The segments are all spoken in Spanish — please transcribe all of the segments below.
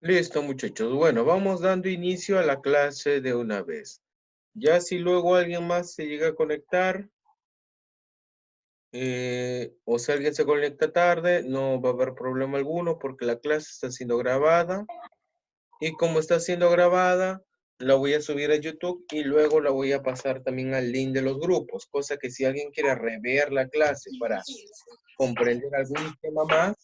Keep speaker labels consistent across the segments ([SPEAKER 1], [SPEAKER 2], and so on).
[SPEAKER 1] Listo, muchachos. Bueno, vamos dando inicio a la clase de una vez. Ya si luego alguien más se llega a conectar, o si alguien se conecta tarde, no va a haber problema alguno porque la clase está siendo grabada. Y como está siendo grabada, la voy a subir a YouTube y luego la voy a pasar también al link de los grupos. Cosa que si alguien quiere rever la clase para comprender algún tema más,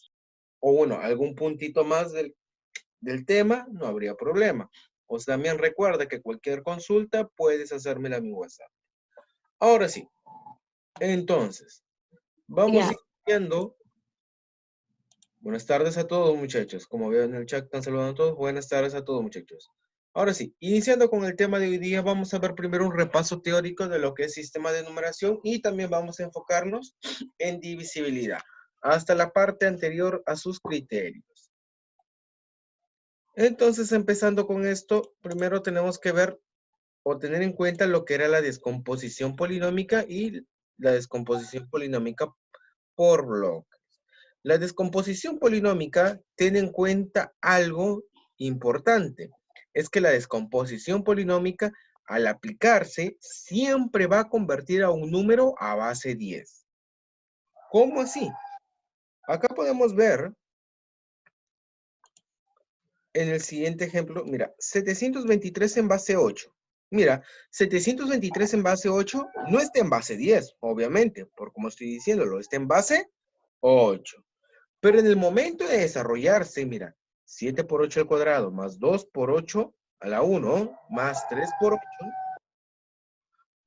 [SPEAKER 1] o bueno, algún puntito más del tema, no habría problema. O sea, también recuerda que cualquier consulta puedes hacérmela a mi WhatsApp. Ahora sí, entonces, vamos
[SPEAKER 2] Ya.
[SPEAKER 1] iniciando. Buenas tardes a todos, muchachos. Como veo en el chat, están saludando a todos. Buenas tardes a todos, muchachos. Ahora sí, iniciando con el tema de hoy día, vamos a ver primero un repaso teórico de lo que es sistema de numeración y también vamos a enfocarnos en divisibilidad, hasta la parte anterior a sus criterios. Entonces, empezando con esto, primero tenemos que ver o tener en cuenta lo que era la descomposición polinómica y la descomposición polinómica por bloques. La descomposición polinómica tiene en cuenta algo importante. Es que la descomposición polinómica, al aplicarse, siempre va a convertir a un número a base 10. ¿Cómo así? Acá podemos ver en el siguiente ejemplo, mira, 723 en base 8. Mira, 723 en base 8 no está en base 10, obviamente, por como estoy diciéndolo, está en base 8. Pero en el momento de desarrollarse, mira, 7 por 8 al cuadrado, más 2 por 8 a la 1, más 3 por 8.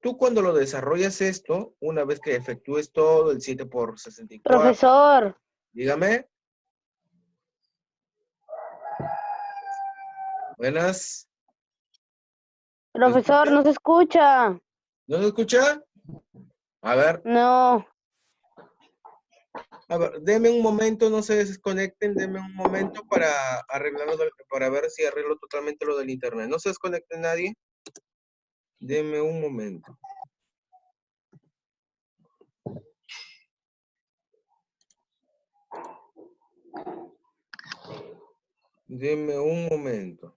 [SPEAKER 1] Tú cuando lo desarrollas esto, una vez que efectúes todo, el 7 por 64,
[SPEAKER 2] Profesor,
[SPEAKER 1] dígame, buenas, ¿me
[SPEAKER 2] profesor,
[SPEAKER 1] escucha?
[SPEAKER 2] no se escucha.
[SPEAKER 1] ¿No se escucha?
[SPEAKER 2] No.
[SPEAKER 1] A ver, deme un momento, no se desconecten, deme un momento para arreglarlo, para ver si arreglo totalmente lo del internet. No se desconecte nadie. Deme un momento. Deme un momento.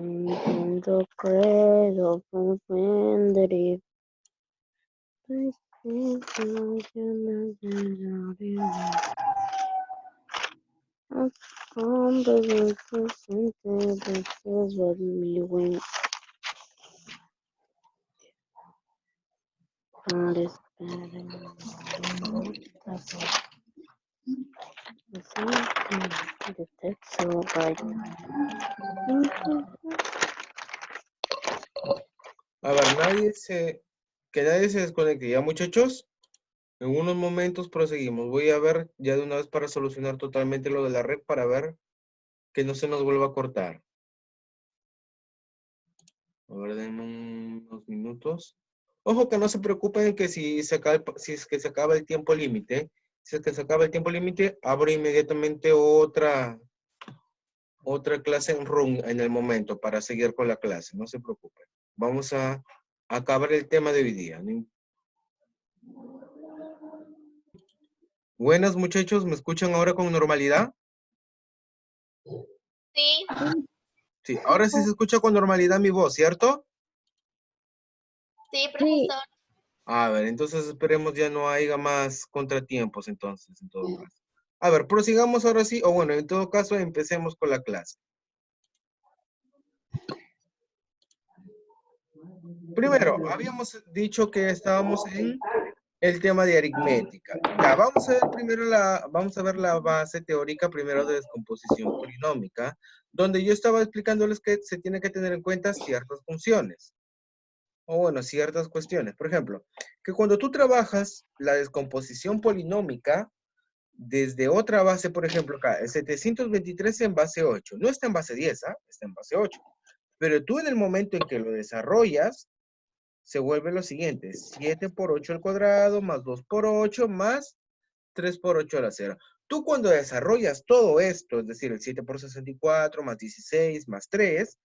[SPEAKER 2] Intento credo comprendere.
[SPEAKER 1] A ver, que nadie se desconecte. ¿Ya, muchachos? En unos momentos proseguimos. Voy a ver ya de una vez para solucionar totalmente lo de la red para ver que no se nos vuelva a cortar. A ver, denme unos minutos. Ojo que no se preocupen que si es que se acaba el tiempo límite. Si es que se acaba el tiempo límite, abro inmediatamente otra clase en room en el momento para seguir con la clase. No se preocupen. Vamos a acabar el tema de hoy día. Buenas, muchachos, ¿me escuchan ahora con normalidad?
[SPEAKER 3] Sí,
[SPEAKER 1] Sí, ahora sí se escucha con normalidad mi voz, ¿cierto?
[SPEAKER 3] sí,
[SPEAKER 2] Sí.
[SPEAKER 3] profesor.
[SPEAKER 1] A ver, entonces esperemos ya no haya más contratiempos entonces, en todo caso. A ver, prosigamos ahora sí, o bueno, en todo caso empecemos con la clase. Primero, habíamos dicho que estábamos en el tema de aritmética. Ya, vamos a ver la base teórica primero de descomposición polinómica, donde yo estaba explicándoles que se tiene que tener en cuenta ciertas funciones. O bueno, ciertas cuestiones. Por ejemplo, que cuando tú trabajas la descomposición polinómica desde otra base, por ejemplo, acá, el 723 en base 8. No está en base 10, ¿ah? Está en base 8. Pero tú en el momento en que lo desarrollas, se vuelve lo siguiente. 7 por 8 al cuadrado, más 2 por 8, más 3 por 8 a la 0. Tú cuando desarrollas todo esto, es decir, el 7 por 64 más 16 más 3,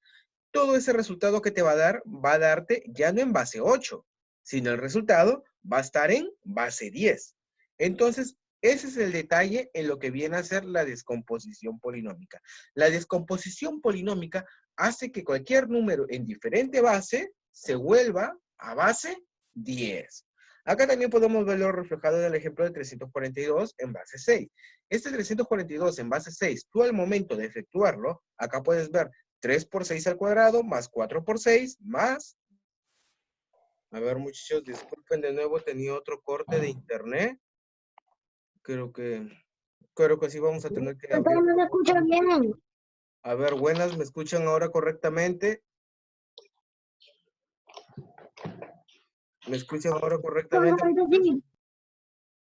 [SPEAKER 1] todo ese resultado que te va a darte ya no en base 8, sino el resultado va a estar en base 10. Entonces, ese es el detalle en lo que viene a ser la descomposición polinómica. La descomposición polinómica hace que cualquier número en diferente base se vuelva a base 10. Acá también podemos verlo reflejado en el ejemplo de 342 en base 6. Este 342 en base 6, tú al momento de efectuarlo, acá puedes ver 3 por 6 al cuadrado más 4 por 6 más... A ver, muchachos, disculpen de nuevo, tenía otro corte de internet. Creo que sí vamos a tener que abrir.
[SPEAKER 2] No se escucha bien.
[SPEAKER 1] A ver, buenas, ¿me escuchan ahora correctamente? ¿Me escuchan ahora correctamente?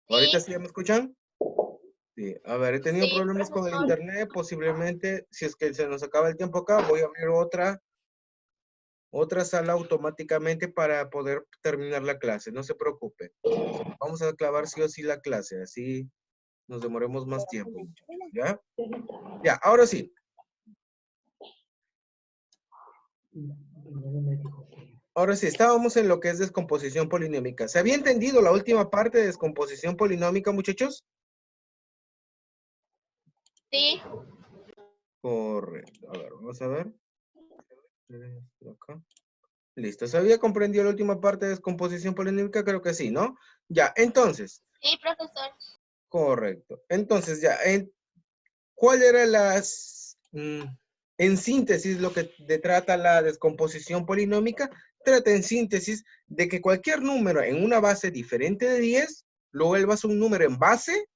[SPEAKER 1] ¿Ahorita sí ya me escuchan? Sí, a ver, he tenido
[SPEAKER 3] Sí,
[SPEAKER 1] problemas con el
[SPEAKER 3] profesor.
[SPEAKER 1] internet, posiblemente, si es que se nos acaba el tiempo acá, voy a abrir otra sala automáticamente para poder terminar la clase, no se preocupe. Vamos a clavar sí o sí la clase, así nos demoremos más tiempo, muchachos, ¿ya? Ya, ahora sí. Ahora sí, estábamos en lo que es descomposición polinómica. ¿Se había entendido la última parte de descomposición polinómica, muchachos?
[SPEAKER 3] Sí.
[SPEAKER 1] Correcto. A ver, vamos a ver. Acá. Listo. ¿Se había comprendido la última parte de descomposición polinómica? Creo que sí, ¿no? Ya, entonces.
[SPEAKER 3] Sí, profesor.
[SPEAKER 1] Correcto. Entonces, ya, ¿cuál era en síntesis lo que trata la descomposición polinómica? Trata en síntesis de que cualquier número en una base diferente de 10 lo vuelvas un número en base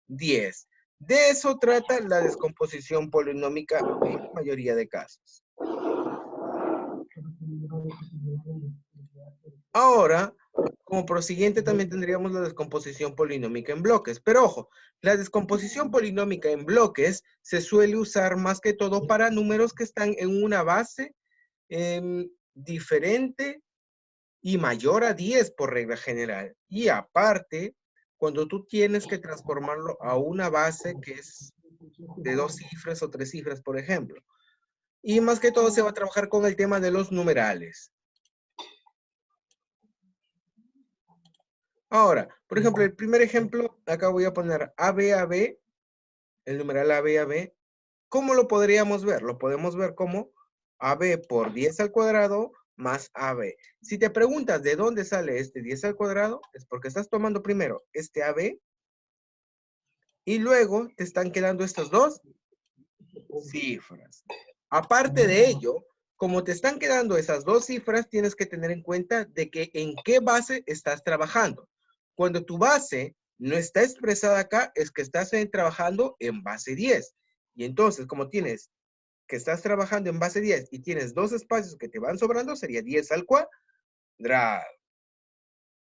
[SPEAKER 1] 10. De eso trata la descomposición polinómica en la mayoría de casos. Ahora, como prosiguiente también tendríamos la descomposición polinómica en bloques. Pero ojo, la descomposición polinómica en bloques se suele usar más que todo para números que están en una base diferente y mayor a 10 por regla general. Y aparte, cuando tú tienes que transformarlo a una base que es de 2 cifras o 3 cifras, por ejemplo. Y más que todo se va a trabajar con el tema de los numerales. Ahora, por ejemplo, el primer ejemplo, acá voy a poner AB, el numeral AB. ¿Cómo lo podríamos ver? Lo podemos ver como AB por 10 al cuadrado más AB. Si te preguntas de dónde sale este 10 al cuadrado, es porque estás tomando primero este AB y luego te están quedando estas dos cifras. Aparte de ello, como te están quedando esas dos cifras, tienes que tener en cuenta de que en qué base estás trabajando. Cuando tu base no está expresada acá, es que estás trabajando en base 10. Y entonces, como tienes que estás trabajando en base 10 y tienes dos espacios que te van sobrando, sería 10 al cuadrado.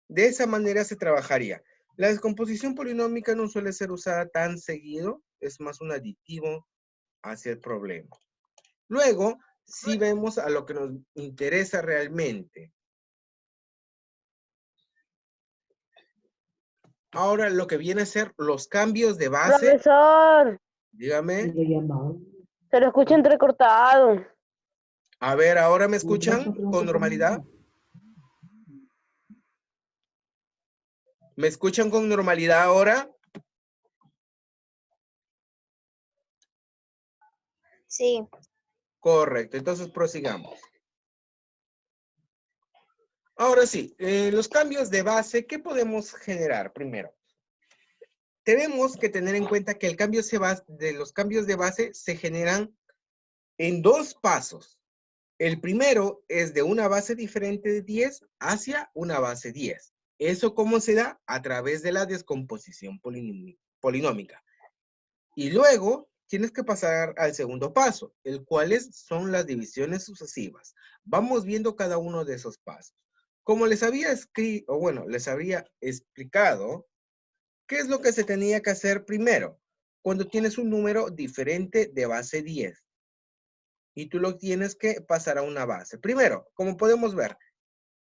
[SPEAKER 1] De esa manera se trabajaría. La descomposición polinómica no suele ser usada tan seguido, es más un aditivo hacia el problema. Luego, si vemos a lo que nos interesa realmente. Ahora, lo que viene a ser los cambios de base.
[SPEAKER 2] Profesor,
[SPEAKER 1] Dígame.
[SPEAKER 2] se lo escucha entrecortado.
[SPEAKER 1] A ver, ¿ahora me escuchan con normalidad? ¿Me escuchan con normalidad ahora?
[SPEAKER 3] Sí.
[SPEAKER 1] Correcto, entonces prosigamos. Ahora sí, los cambios de base, ¿qué podemos generar primero? Tenemos que tener en cuenta que los cambios de base se generan en dos pasos. El primero es de una base diferente de 10 hacia una base 10. ¿Eso cómo se da? A través de la descomposición polinómica. Y luego tienes que pasar al segundo paso, el cual son las divisiones sucesivas. Vamos viendo cada uno de esos pasos. Como les había les había explicado, ¿qué es lo que se tenía que hacer primero? Cuando tienes un número diferente de base 10 y tú lo tienes que pasar a una base. Primero, como podemos ver,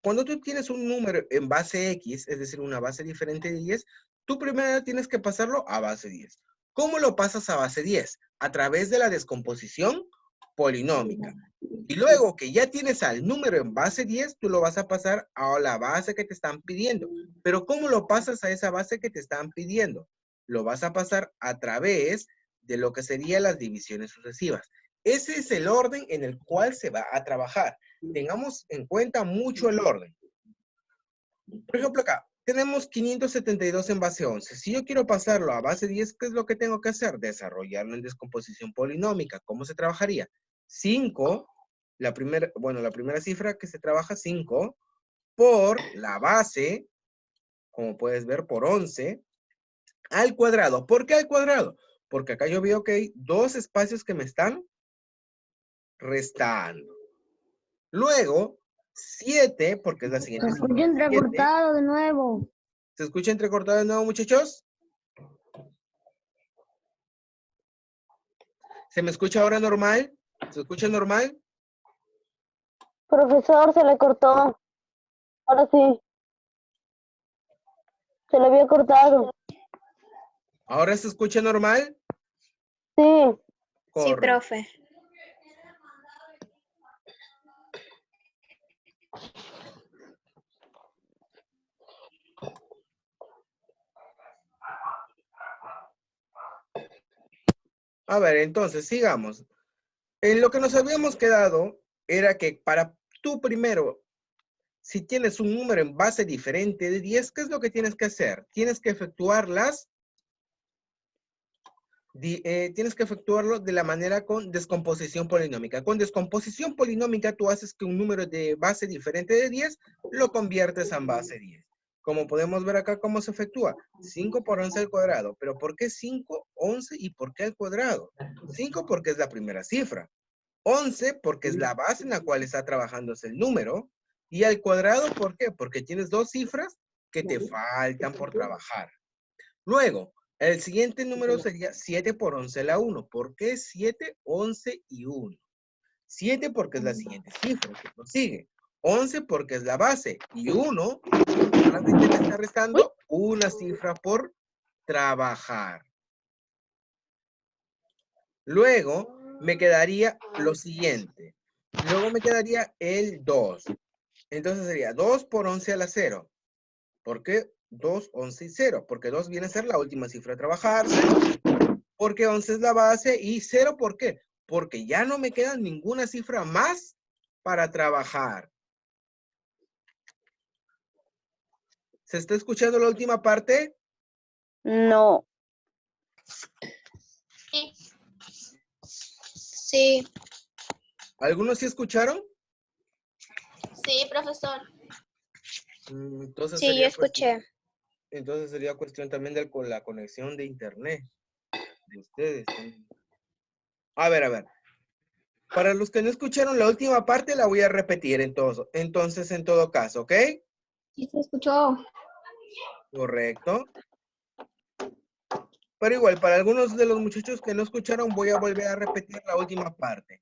[SPEAKER 1] cuando tú tienes un número en base X, es decir, una base diferente de 10, tú primero tienes que pasarlo a base 10. ¿Cómo lo pasas a base 10? A través de la descomposición polinómica. Y luego que ya tienes al número en base 10, tú lo vas a pasar a la base que te están pidiendo. Pero ¿cómo lo pasas a esa base que te están pidiendo? Lo vas a pasar a través de lo que serían las divisiones sucesivas. Ese es el orden en el cual se va a trabajar. Tengamos en cuenta mucho el orden. Por ejemplo, acá tenemos 572 en base 11. Si yo quiero pasarlo a base 10, ¿qué es lo que tengo que hacer? Desarrollarlo en descomposición polinómica. ¿Cómo se trabajaría? 5, la primera cifra que se trabaja, 5, por la base, como puedes ver, por 11, al cuadrado. ¿Por qué al cuadrado? Porque acá yo veo que hay dos espacios que me están restando. Luego, 7, porque es la siguiente
[SPEAKER 2] Se
[SPEAKER 1] cifra.
[SPEAKER 2] escucha
[SPEAKER 1] 7.
[SPEAKER 2] entrecortado de nuevo.
[SPEAKER 1] ¿Se escucha entrecortado de nuevo, muchachos? ¿Se me escucha ahora normal? ¿Se escucha normal?
[SPEAKER 2] Profesor, se le cortó. Ahora sí. Se le había cortado.
[SPEAKER 1] ¿Ahora se escucha normal?
[SPEAKER 2] Sí.
[SPEAKER 3] Sí,
[SPEAKER 1] Correcto.
[SPEAKER 3] profe.
[SPEAKER 1] A ver, entonces, sigamos. En lo que nos habíamos quedado era que para tú primero, si tienes un número en base diferente de 10, ¿qué es lo que tienes que hacer? Tienes que tienes que efectuarlo de la manera con descomposición polinómica. Con descomposición polinómica, tú haces que un número de base diferente de 10 lo conviertes en base 10. Como podemos ver acá, ¿cómo se efectúa? 5 por 11 al cuadrado. ¿Pero por qué 5, 11 y por qué al cuadrado? 5 porque es la primera cifra. 11 porque es la base en la cual está trabajándose el número. Y al cuadrado, ¿por qué? Porque tienes dos cifras que te faltan por trabajar. Luego, el siguiente número sería 7 por 11 a la 1. ¿Por qué 7, 11 y 1? 7 porque es la siguiente cifra que prosigue. 11 porque es la base. Y 1 solamente me está restando una cifra por trabajar. Luego me quedaría lo siguiente. Luego me quedaría el 2. Entonces sería 2 por 11 a la 0. ¿Por qué 2, 11 y 0? Porque 2 viene a ser la última cifra a trabajarse. Porque 11 es la base. ¿Y 0 por qué? Porque ya no me queda ninguna cifra más para trabajar. ¿Se está escuchando la última parte?
[SPEAKER 2] No.
[SPEAKER 3] Sí. Sí.
[SPEAKER 1] ¿Algunos sí escucharon?
[SPEAKER 3] Sí, profesor.
[SPEAKER 1] Entonces
[SPEAKER 3] Sí, yo escuché.
[SPEAKER 1] Entonces sería cuestión también de la conexión de internet de ustedes. A ver. Para los que no escucharon la última parte, la voy a repetir entonces, en todo caso, ¿ok?
[SPEAKER 3] Sí, se escuchó.
[SPEAKER 1] Correcto. Pero igual, para algunos de los muchachos que no escucharon, voy a volver a repetir la última parte.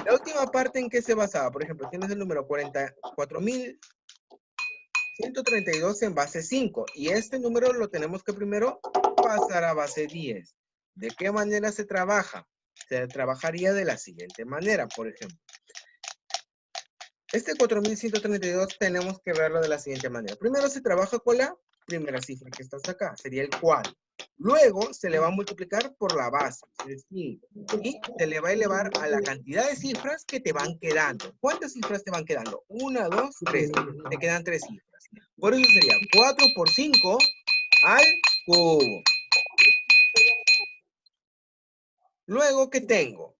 [SPEAKER 1] La última parte, ¿en qué se basaba? Por ejemplo, tienes el número 44.132 en base 5. Y este número lo tenemos que primero pasar a base 10. ¿De qué manera se trabaja? Se trabajaría de la siguiente manera, por ejemplo. Este 4.132 tenemos que verlo de la siguiente manera. Primero se trabaja con la primera cifra que está acá, sería el cual. Luego se le va a multiplicar por la base, es 5. Y se le va a elevar a la cantidad de cifras que te van quedando. ¿Cuántas cifras te van quedando? 1, 2, 3. Te quedan 3 cifras. Por eso sería 4 por 5 al cubo. Luego, ¿qué tengo?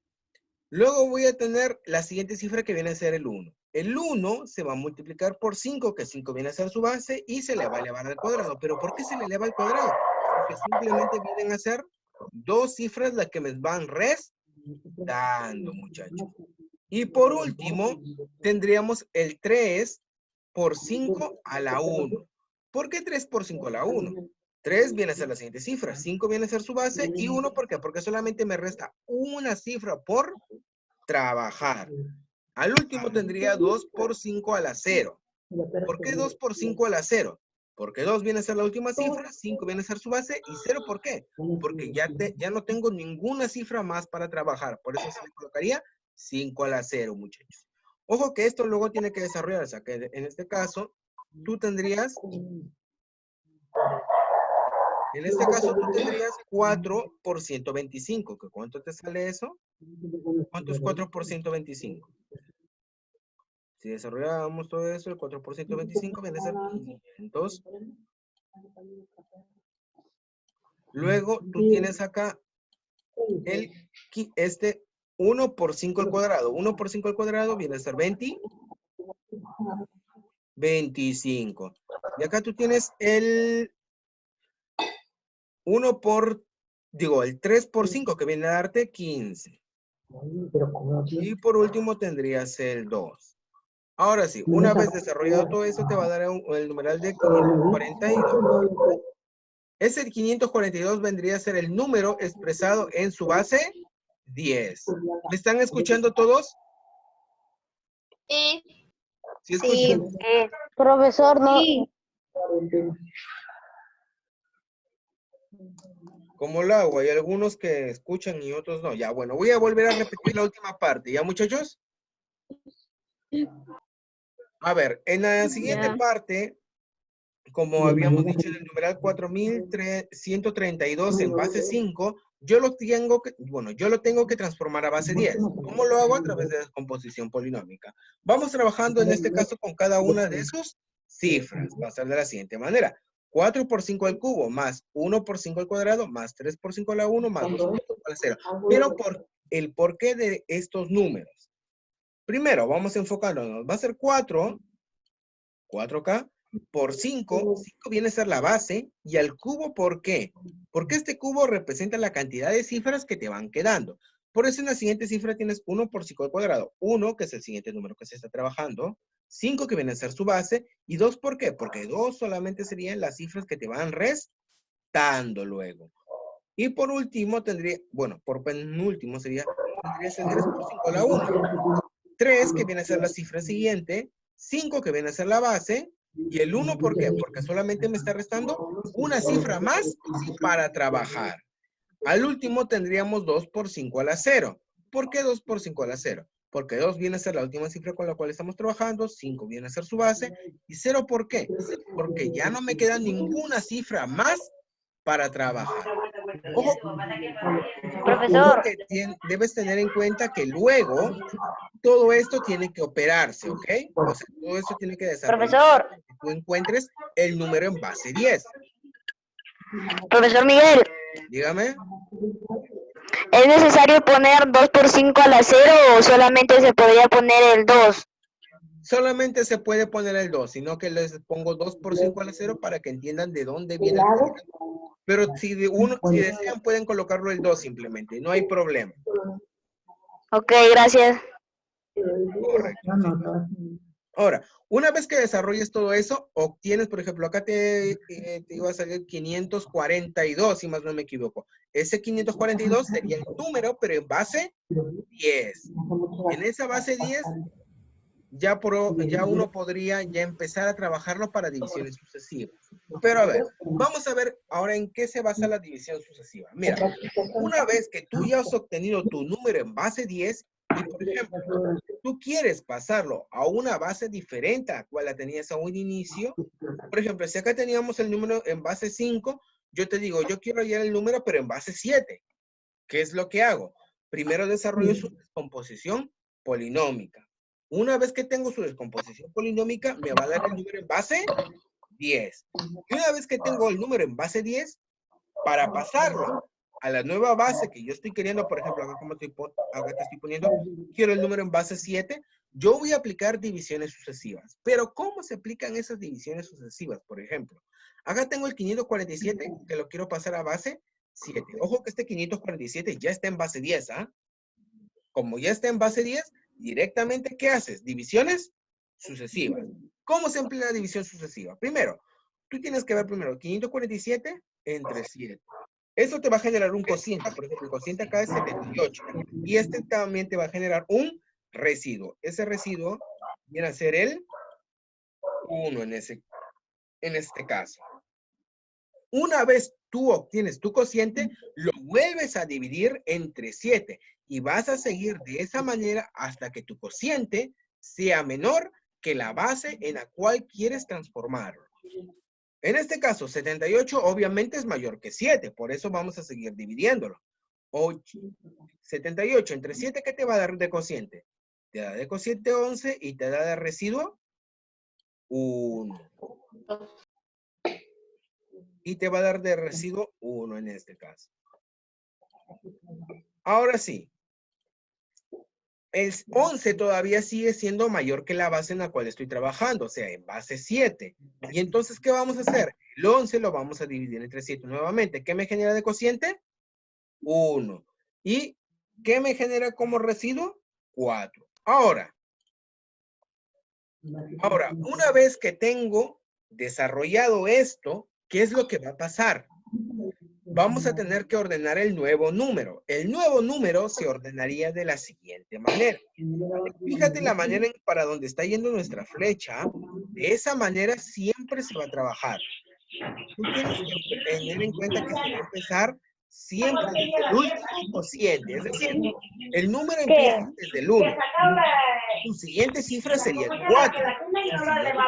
[SPEAKER 1] Luego voy a tener la siguiente cifra que viene a ser el 1. El 1 se va a multiplicar por 5, que 5 viene a ser su base, y se le va a elevar al cuadrado. ¿Pero por qué se le eleva al cuadrado? Porque simplemente vienen a ser dos cifras las que me van restando, muchachos. Y por último, tendríamos el 3 por 5 a la 1. ¿Por qué 3 por 5 a la 1? 3 viene a ser la siguiente cifra, 5 viene a ser su base, y 1, ¿por qué? Porque solamente me resta una cifra por trabajar. Al último tendría 2 por 5 a la 0. ¿Por qué 2 por 5 a la 0? Porque 2 viene a ser la última cifra, 5 viene a ser su base y 0, ¿por qué? Porque ya no tengo ninguna cifra más para trabajar. Por eso se le colocaría 5 a la 0, muchachos. Ojo que esto luego tiene que desarrollarse. Que en este caso, tú tendrías... En este caso, tú tendrías 4 por 125. ¿Que ¿Cuánto te sale eso? ¿Cuánto es 4 por 125? Si desarrollamos todo eso, el 4 por 125 viene a ser 500. Luego, tú tienes acá este 1 por 5 al cuadrado. 1 por 5 al cuadrado viene a ser 25. Y acá tú tienes el 3 por 5 que viene a darte 15. Y por último tendrías el 2. Ahora sí, una vez desarrollado todo eso, te va a dar el numeral de 542. Ese 542 vendría a ser el número expresado en su base 10. ¿Me están escuchando todos?
[SPEAKER 3] Sí.
[SPEAKER 1] ¿Sí escuchan?
[SPEAKER 2] Profesor, no.
[SPEAKER 3] Sí.
[SPEAKER 1] Como lo hago, hay algunos que escuchan y otros no. Ya, bueno, voy a volver a repetir la última parte. ¿Ya, muchachos? A ver, en la siguiente parte, como habíamos dicho en el numeral 4132 en base 5, yo lo tengo que transformar a base 10. ¿Cómo lo hago? A través de descomposición polinómica. Vamos trabajando en este caso con cada una de sus cifras. Va a ser de la siguiente manera. 4 por 5 al cubo, más 1 por 5 al cuadrado, más 3 por 5 a la 1, más 2 por 5 a la 0. Pero por el porqué de estos números. Primero, vamos enfocándonos. Va a ser 4 acá, por 5, 5 viene a ser la base, y al cubo, ¿por qué? Porque este cubo representa la cantidad de cifras que te van quedando. Por eso en la siguiente cifra tienes 1 por 5 al cuadrado. 1, que es el siguiente número que se está trabajando. 5, que viene a ser su base. Y 2, ¿por qué? Porque 2 solamente serían las cifras que te van restando luego. Y por último tendría, por penúltimo tendrías el 3 por 5 a la 1. 3, que viene a ser la cifra siguiente. 5, que viene a ser la base. Y el 1, ¿por qué? Porque solamente me está restando una cifra más para trabajar. Al último tendríamos 2 por 5 a la 0. ¿Por qué 2 por 5 a la 0? Porque 2 viene a ser la última cifra con la cual estamos trabajando, 5 viene a ser su base, y 0, ¿por qué? Porque ya no me queda ninguna cifra más para trabajar. Ojo,
[SPEAKER 2] Profesor.
[SPEAKER 1] que debes tener en cuenta que luego todo esto tiene que operarse, ¿ok? O sea, todo esto tiene que desarrollarse.
[SPEAKER 2] Profesor.
[SPEAKER 1] Que tú encuentres el número en base 10.
[SPEAKER 2] Profesor Miguel,
[SPEAKER 1] Dígame.
[SPEAKER 2] ¿es necesario poner 2 por 5 a la 0 o solamente se podría poner el 2?
[SPEAKER 1] Solamente se puede poner el 2, sino que les pongo 2 por 5 a la 0 para que entiendan de dónde viene el número. Pero si desean, pueden colocarlo el 2 simplemente. No hay problema.
[SPEAKER 2] Ok, gracias.
[SPEAKER 1] Correcto. Ahora, una vez que desarrolles todo eso, obtienes, por ejemplo, acá te iba a salir 542, si más no me equivoco. Ese 542 sería el número, pero en base 10. En esa base 10, ya uno podría ya empezar a trabajarlo para divisiones sucesivas. Pero a ver, vamos a ver ahora en qué se basa la división sucesiva. Mira, una vez que tú ya has obtenido tu número en base 10, y por ejemplo, tú quieres pasarlo a una base diferente a la cual la tenías a un inicio. Por ejemplo, si acá teníamos el número en base 5, yo te digo, yo quiero hallar el número, pero en base 7. ¿Qué es lo que hago? Primero desarrollo su descomposición polinómica. Una vez que tengo su descomposición polinómica, me va a dar el número en base 10. Y una vez que tengo el número en base 10, para pasarlo a la nueva base que yo estoy queriendo, por ejemplo, acá te estoy poniendo, quiero el número en base 7, yo voy a aplicar divisiones sucesivas. Pero ¿cómo se aplican esas divisiones sucesivas? Por ejemplo, acá tengo el 547 que lo quiero pasar a base 7. Ojo que este 547 ya está en base 10, ¿ah? Como ya está en base 10, directamente, ¿qué haces? Divisiones sucesivas. ¿Cómo se emplea la división sucesiva? Primero, tú tienes que ver primero 547 entre 7. Eso te va a generar un cociente. Por ejemplo, el cociente acá es 78. Y este también te va a generar un residuo. Ese residuo viene a ser el 1 en ese en este caso. Una vez tú obtienes tu cociente, lo vuelves a dividir entre 7 y vas a seguir de esa manera hasta que tu cociente sea menor que la base en la cual quieres transformarlo. En este caso, 78 obviamente es mayor que 7, por eso vamos a seguir dividiéndolo. 78 entre 7, ¿qué te va a dar de cociente? Te da de cociente 11 y te da de residuo 1. Y te va a dar de residuo 1 en este caso. Ahora sí. El 11 todavía sigue siendo mayor que la base en la cual estoy trabajando, o sea, en base 7. Y entonces, ¿qué vamos a hacer? El 11 lo vamos a dividir entre 7 nuevamente. ¿Qué me genera de cociente? 1. ¿Y qué me genera como residuo? 4. Ahora, una vez que tengo desarrollado esto, ¿qué es lo que va a pasar? Vamos a tener que ordenar el nuevo número. El nuevo número se ordenaría de la siguiente manera. Fíjate la manera para donde está yendo nuestra flecha. De esa manera siempre se va a trabajar. Tú tienes que tener en cuenta que se va a empezar siempre desde el último cociente. Es decir, el número empieza desde el 1. Tu siguiente cifra sería el 4.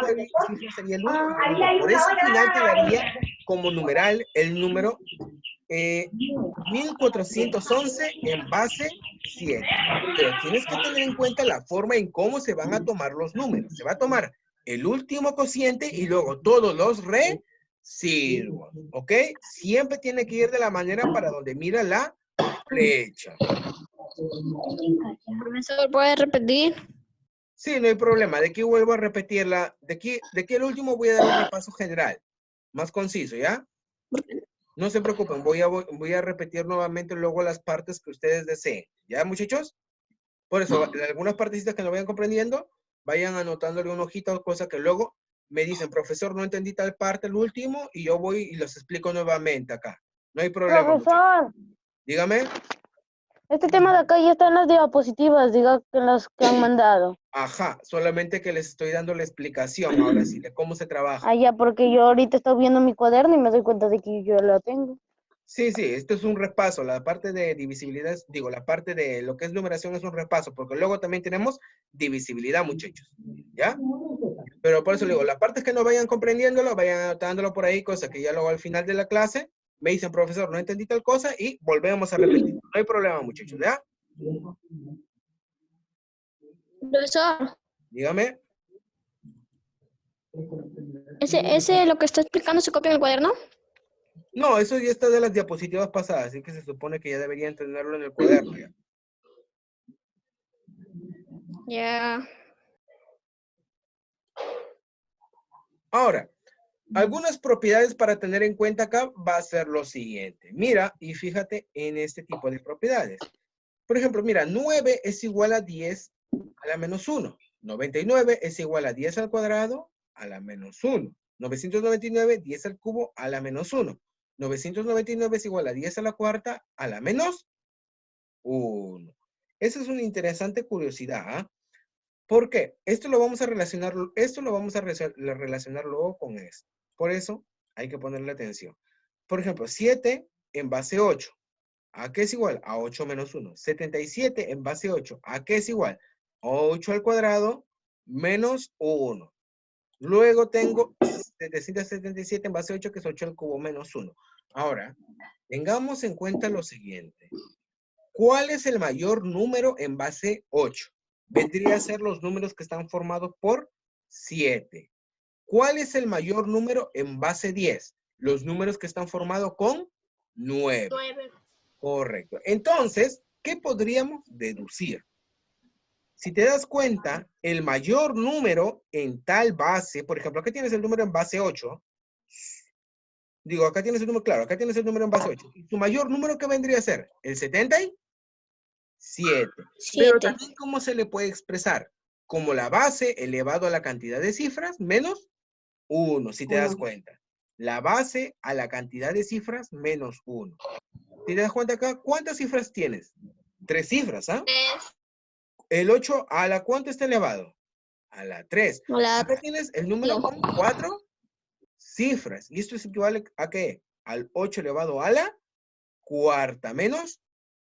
[SPEAKER 1] Tu siguiente cifra sería el 1. Por eso al final te daría como numeral el número 1411 en base 7. Pero tienes que tener en cuenta la forma en cómo se van a tomar los números. Se va a tomar el último cociente y luego todos los residuos. ¿Ok? Siempre tiene que ir de la manera para donde mira la flecha.
[SPEAKER 3] Profesor, ¿puede repetir?
[SPEAKER 1] Sí, no hay problema. De aquí vuelvo a repetirla. De aquí el último voy a dar un repaso general. Más conciso, ¿ya? No se preocupen, voy a repetir nuevamente luego las partes que ustedes deseen. ¿Ya, muchachos? Por eso, algunas partecitas que no vayan comprendiendo, vayan anotándole una hojita o cosa que luego me dicen, profesor, no entendí tal parte, el último, y yo voy y los explico nuevamente acá. No hay problema,
[SPEAKER 4] Profesor,
[SPEAKER 1] dígame.
[SPEAKER 4] este tema de acá ya está en las diapositivas, diga, en las que han mandado.
[SPEAKER 1] Ajá, solamente que les estoy dando la explicación ahora sí, de cómo se trabaja.
[SPEAKER 4] Ah, ya, porque yo ahorita estoy viendo mi cuaderno y me doy cuenta de que yo lo tengo.
[SPEAKER 1] Sí, esto es un repaso. La parte de divisibilidad, digo, la parte de lo que es numeración es un repaso, porque luego también tenemos divisibilidad, muchachos. ¿Ya? Pero por eso le digo, las partes que no vayan comprendiéndolo, vayan anotándolo por ahí, cosa que ya luego al final de la clase me dicen, profesor, no entendí tal cosa, y volvemos a repetir. No hay problema, muchachos, ¿ya?
[SPEAKER 3] Profesor,
[SPEAKER 1] Dígame.
[SPEAKER 3] ¿ese lo que está explicando se copia en el cuaderno?
[SPEAKER 1] No, eso ya está de las diapositivas pasadas, así que se supone que ya deberían tenerlo en el cuaderno, ¿ya?
[SPEAKER 3] Ya.
[SPEAKER 1] Ahora, algunas propiedades para tener en cuenta acá va a ser lo siguiente. Mira y fíjate en este tipo de propiedades. Por ejemplo, mira, 9 es igual a 10 a la menos 1. 99 es igual a 10 al cuadrado a la menos 1. 999, 10 al cubo a la menos 1. 999 es igual a 10 a la cuarta a la menos 1. Esa es una interesante curiosidad, ¿ah? ¿Por qué? Esto lo vamos a relacionar luego con esto. Por eso hay que ponerle atención. Por ejemplo, 7 en base 8. ¿A qué es igual? A 8 menos 1. 77 en base 8. ¿A qué es igual? 8 al cuadrado menos 1. Luego tengo 777 en base 8, que es 8 al cubo menos 1. Ahora, tengamos en cuenta lo siguiente. ¿Cuál es el mayor número en base 8? Vendría a ser los números que están formados por 7. ¿Cuál es el mayor número en base 10? Los números que están formados con 9.
[SPEAKER 3] 9.
[SPEAKER 1] Correcto. Entonces, ¿qué podríamos deducir? Si te das cuenta, el mayor número en tal base, por ejemplo, acá tienes el número en base 8. Digo, acá tienes el número, claro, acá tienes el número en base 8. ¿Tu mayor número qué vendría a ser? El 77. Pero también, ¿cómo se le puede expresar? Como la base elevado a la cantidad de cifras menos 1, si te das cuenta. La base a la cantidad de cifras menos 1. Si te das cuenta acá, ¿cuántas cifras tienes? 3 cifras, ¿ah?
[SPEAKER 3] 3.
[SPEAKER 1] El 8 a la ¿cuánto está elevado? A la 3.
[SPEAKER 3] Hola.
[SPEAKER 1] Acá tienes el número con 4 cifras. Y esto es equivale a ¿qué? Al 8 elevado a la cuarta menos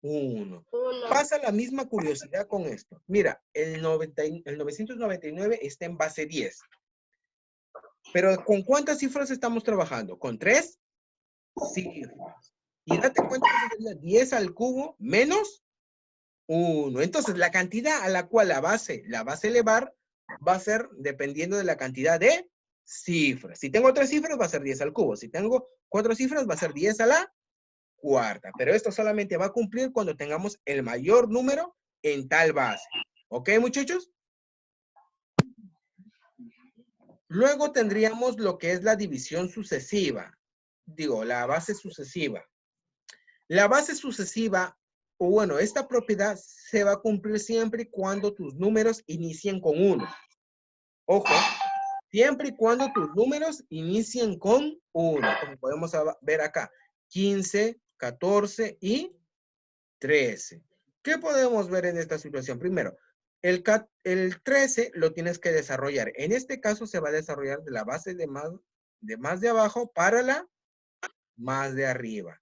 [SPEAKER 1] 1. Pasa la misma curiosidad con esto. Mira, el 999 está en base 10. Pero ¿con cuántas cifras estamos trabajando? Con 3 cifras. Y date cuenta que sería 10 al cubo menos 1. Entonces, la cantidad a la cual la vas a elevar va a ser dependiendo de la cantidad de cifras. Si tengo 3 cifras, va a ser 10 al cubo. Si tengo 4 cifras, va a ser 10 a la cuarta. Pero esto solamente va a cumplir cuando tengamos el mayor número en tal base. ¿Ok, muchachos? Luego tendríamos lo que es la división sucesiva. Digo, la base sucesiva. La base sucesiva, o bueno, esta propiedad se va a cumplir siempre y cuando tus números inicien con 1. Ojo, siempre y cuando tus números inicien con 1, como podemos ver acá. 15, 14 y 13. ¿Qué podemos ver en esta situación? Primero, el 13 lo tienes que desarrollar. En este caso se va a desarrollar de la base de más de abajo para la más de arriba.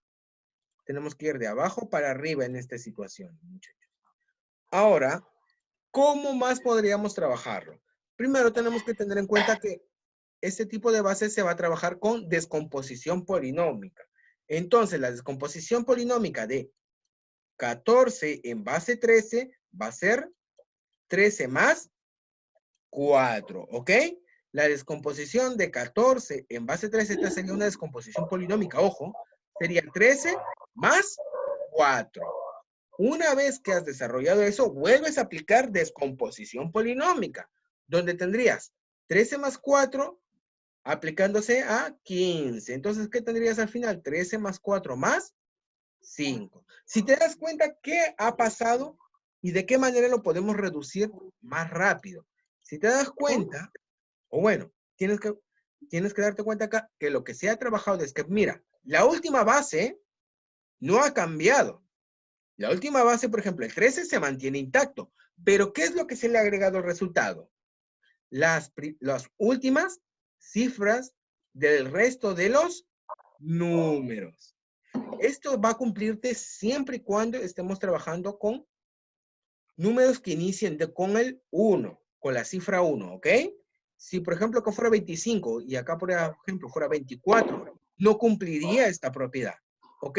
[SPEAKER 1] Tenemos que ir de abajo para arriba en esta situación, muchachos. Ahora, ¿cómo más podríamos trabajarlo? Primero tenemos que tener en cuenta que este tipo de base se va a trabajar con descomposición polinómica. Entonces, la descomposición polinómica de 14 en base 13 va a ser 13 más 4, ¿ok? La descomposición de 14 en base 13, esta sería una descomposición polinómica, ojo, sería 13 más 4. Una vez que has desarrollado eso, vuelves a aplicar descomposición polinómica, donde tendrías 13 más 4 aplicándose a 15. Entonces, ¿qué tendrías al final? 13 más 4 más 5. Si te das cuenta qué ha pasado y de qué manera lo podemos reducir más rápido. Si te das cuenta, o bueno, tienes que darte cuenta acá que lo que se ha trabajado es que, mira, la última base no ha cambiado. La última base, por ejemplo, el 13 se mantiene intacto. Pero ¿qué es lo que se le ha agregado al resultado? Las últimas cifras del resto de los números. Esto va a cumplirte siempre y cuando estemos trabajando con números que inicien con el 1, con la cifra 1, ¿ok? Si, por ejemplo, acá fuera 25 y acá, por ejemplo, fuera 24, no cumpliría esta propiedad, ¿ok?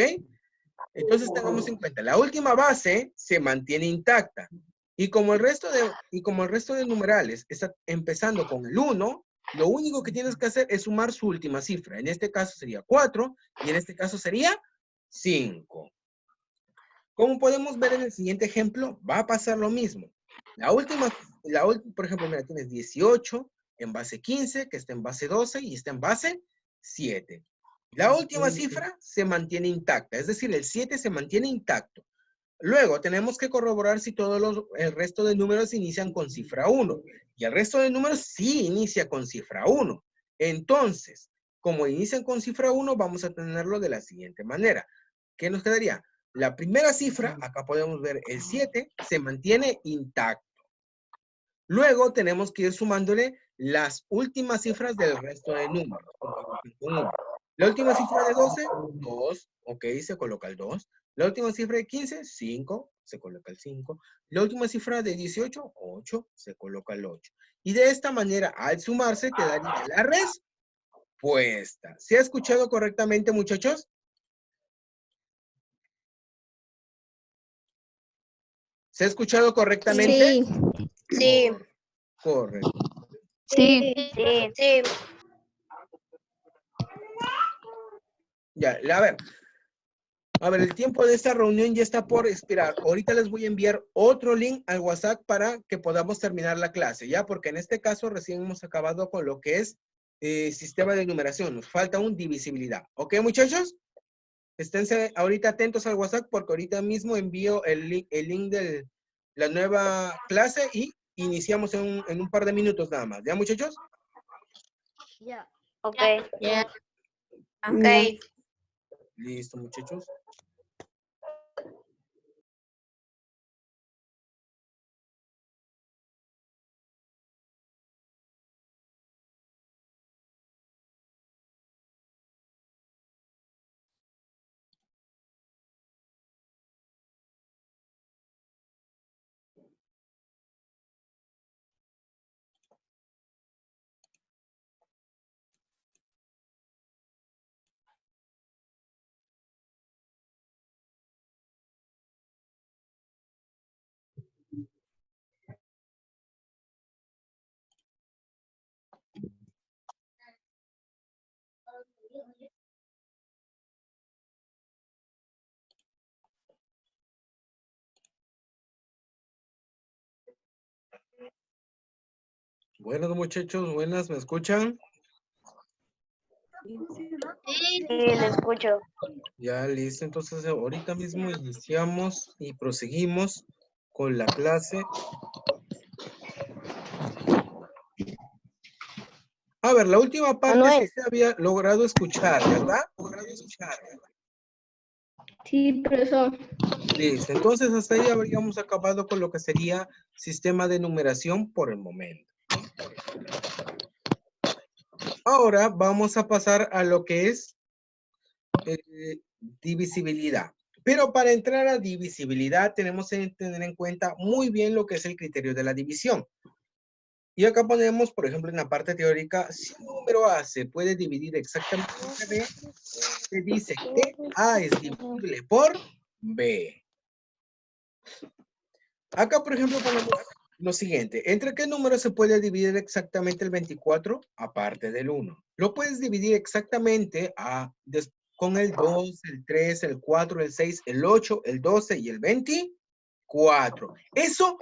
[SPEAKER 1] Entonces, tengamos en cuenta, la última base se mantiene intacta. Y como el resto de numerales está empezando con el 1, lo único que tienes que hacer es sumar su última cifra. En este caso sería 4 y en este caso sería 5. Como podemos ver en el siguiente ejemplo, va a pasar lo mismo. Por ejemplo, mira, tienes 18 en base 15, que está en base 12 y está en base 7. La última cifra se mantiene intacta, es decir, el 7 se mantiene intacto. Luego tenemos que corroborar si el resto de números inician con cifra 1. Y el resto de números sí inicia con cifra 1. Entonces, como inician con cifra 1, vamos a tenerlo de la siguiente manera. ¿Qué nos quedaría? La primera cifra, acá podemos ver el 7, se mantiene intacto. Luego tenemos que ir sumándole las últimas cifras del resto de números. La última cifra de 12, 2, ok, se coloca el 2. La última cifra de 15, 5, se coloca el 5. La última cifra de 18, 8, se coloca el 8. Y de esta manera, al sumarse, te daría la respuesta. ¿Se ha escuchado correctamente, muchachos? ¿Se ha escuchado correctamente?
[SPEAKER 3] Sí.
[SPEAKER 2] Sí.
[SPEAKER 1] Correcto.
[SPEAKER 3] Sí.
[SPEAKER 2] Sí.
[SPEAKER 4] Sí.
[SPEAKER 1] Ya, a ver, el tiempo de esta reunión ya está por expirar. Ahorita les voy a enviar otro link al WhatsApp para que podamos terminar la clase, ¿ya? Porque en este caso recién hemos acabado con lo que es sistema de numeración. Nos falta un divisibilidad. ¿Ok, muchachos? Esténse ahorita atentos al WhatsApp porque ahorita mismo envío el link de la nueva clase y iniciamos en un par de minutos nada más. ¿Ya, muchachos?
[SPEAKER 4] Ya.
[SPEAKER 2] Ok.
[SPEAKER 3] Ya.
[SPEAKER 2] Ok.
[SPEAKER 1] Listo, muchachos. Buenas muchachos, buenas, ¿me escuchan?
[SPEAKER 2] Sí, le escucho.
[SPEAKER 1] Ya listo, entonces ahorita mismo iniciamos y proseguimos con la clase. A ver, la última parte
[SPEAKER 4] Manuel.
[SPEAKER 1] sí se había logrado escuchar, ¿verdad?
[SPEAKER 3] Sí, profesor.
[SPEAKER 1] Listo, entonces hasta ahí habríamos acabado con lo que sería sistema de numeración por el momento. Ahora vamos a pasar a lo que es divisibilidad. Pero para entrar a divisibilidad tenemos que tener en cuenta muy bien lo que es el criterio de la división. Y acá ponemos, por ejemplo, en la parte teórica, si un número A se puede dividir exactamente entre B, se dice que A es divisible por B. Acá, por ejemplo, ponemos lo siguiente. ¿Entre qué número se puede dividir exactamente el 24? Aparte del 1. Lo puedes dividir exactamente con el 2, el 3, el 4, el 6, el 8, el 12 y el 24. Eso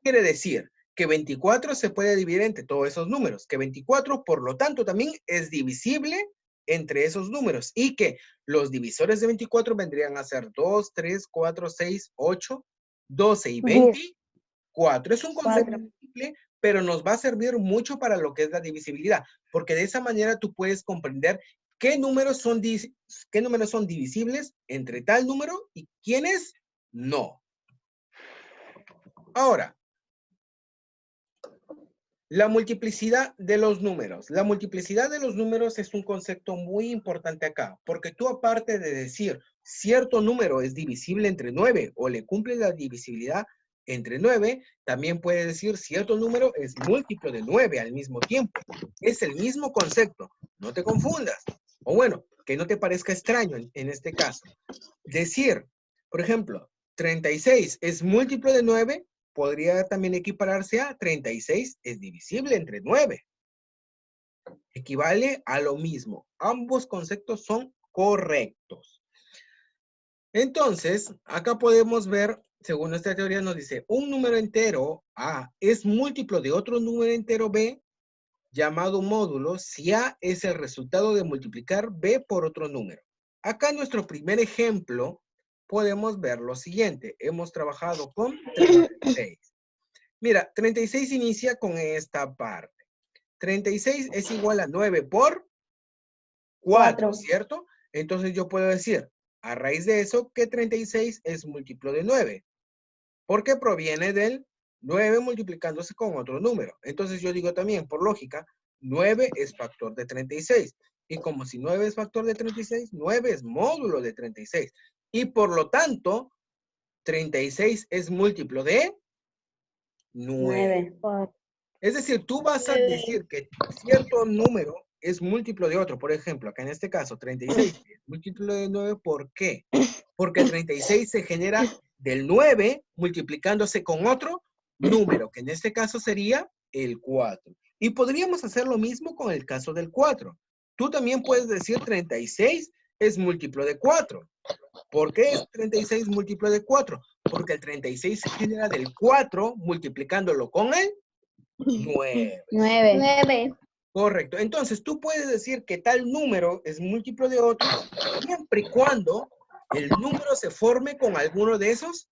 [SPEAKER 1] quiere decir que 24 se puede dividir entre todos esos números. Que 24, por lo tanto, también es divisible entre esos números. Y que los divisores de 24 vendrían a ser 2, 3, 4, 6, 8, 12 y 24. Es un concepto simple, pero nos va a servir mucho para lo que es la divisibilidad, porque de esa manera tú puedes comprender qué números son divisibles entre tal número y quiénes no. Ahora, la multiplicidad de los números. La multiplicidad de los números es un concepto muy importante acá, porque tú aparte de decir cierto número es divisible entre 9 o le cumple la divisibilidad entre 9, también puedes decir cierto número es múltiplo de 9 al mismo tiempo. Es el mismo concepto, no te confundas. O bueno, que no te parezca extraño en este caso. Decir, por ejemplo, 36 es múltiplo de 9, podría también equipararse a 36 es divisible entre 9. Equivale a lo mismo. Ambos conceptos son correctos. Entonces, acá podemos ver, según nuestra teoría nos dice, un número entero A es múltiplo de otro número entero B, llamado módulo, si A es el resultado de multiplicar B por otro número. Acá en nuestro primer ejemplo, podemos ver lo siguiente. Hemos trabajado con 36. Mira, 36 inicia con esta parte. 36 es igual a 9 por 4, ¿cierto? Entonces yo puedo decir, a raíz de eso, que 36 es múltiplo de 9. Porque proviene del 9 multiplicándose con otro número. Entonces yo digo también, por lógica, 9 es factor de 36. Y como si 9 es factor de 36, 9 es módulo de 36. Y por lo tanto, 36 es múltiplo de 9. Es decir, tú vas a decir que cierto número es múltiplo de otro. Por ejemplo, acá en este caso, 36 es múltiplo de 9. ¿Por qué? Porque el 36 se genera del 9 multiplicándose con otro número, que en este caso sería el 4. Y podríamos hacer lo mismo con el caso del 4. Tú también puedes decir 36 es múltiplo de 4. ¿Por qué es 36 múltiplo de 4? Porque el 36 se genera del 4 multiplicándolo con el 9.
[SPEAKER 3] 9.
[SPEAKER 1] Correcto. Entonces, tú puedes decir que tal número es múltiplo de otro siempre y cuando el número se forme con alguno de esos